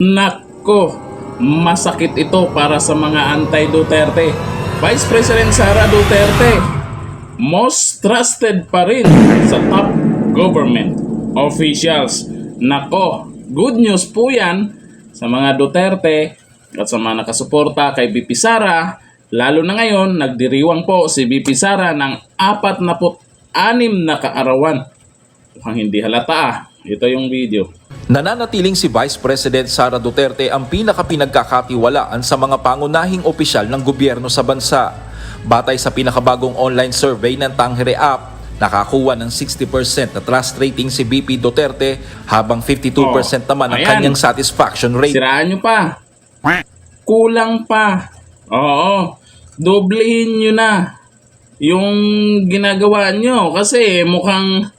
Nako, masakit ito para sa mga anti-Duterte. Vice President Sara Duterte, most trusted pa rin sa top government officials. Nako, good news po yan sa mga Duterte at sa mga nakasuporta kay BP Sara. Lalo na ngayon, nagdiriwang po si BP Sara ng 46 na kaarawan. Mukhang hindi halata Ito yung video. Nananatiling si Vice President Sara Duterte ang pinakapinagkakatiwalaan sa mga pangunahing opisyal ng gobyerno sa bansa. Batay sa pinakabagong online survey ng Tangere App, nakakuha ng 60% na trust rating si BP Duterte habang 52% naman ang kanyang satisfaction rate. Siraan nyo pa. Kulang pa. Oo. Doblehin nyo na yung ginagawa nyo kasi mukhang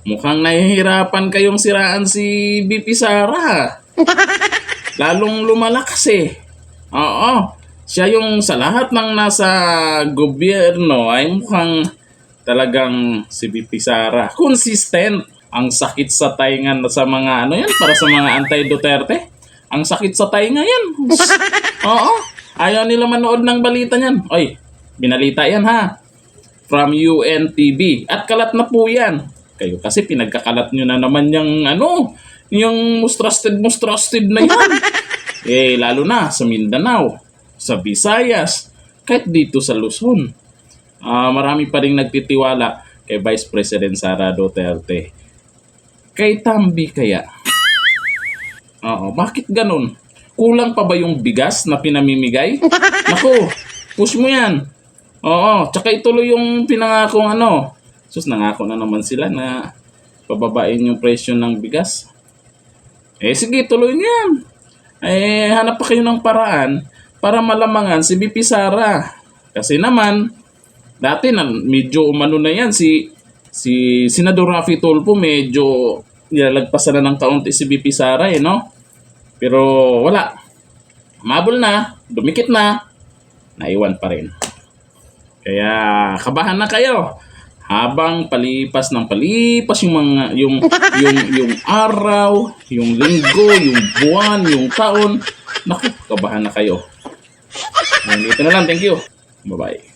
nahihirapan kayong siraan si BP Sara. Lalong lumalakas Oo. Siya yung sa lahat ng nasa gobyerno ay mukhang talagang si BP Sara. Consistent. Ang sakit sa tainga sa mga para sa mga anti-Duterte. Ang sakit sa tainga yan. Oo. Ayaw nila manood ng balita niyan. Oy, binalita yan From UNTV. At kalat na po yan. Kayo kasi pinagkakalat nyo na naman yung most trusted na yan. Lalo na sa Mindanao, sa Visayas, kahit dito sa Luzon. Marami pa rin nagtitiwala kay Vice President Sara Duterte. Kay Tambi kaya? Bakit ganun? Kulang pa ba yung bigas na pinamimigay? Naku, push mo yan. Tsaka ituloy yung pinangakong nangako na naman sila na pababain yung presyo ng bigas. Sige, tuloy niyan. Hanap pa kayo ng paraan para malamangan si BP Sara. Kasi naman, dati medyo umano na yan, si Senador Raffy Tulfo medyo nilalagpasan na ng kaunti si BP Sara Pero wala. Mabol na, dumikit na, naiwan pa rin. Kaya kabahan na kayo. Habang palipas yung mga yung araw, yung linggo, yung buwan, yung taon, naku, kabahan na kayo. Dito na lang, thank you. Bye-bye.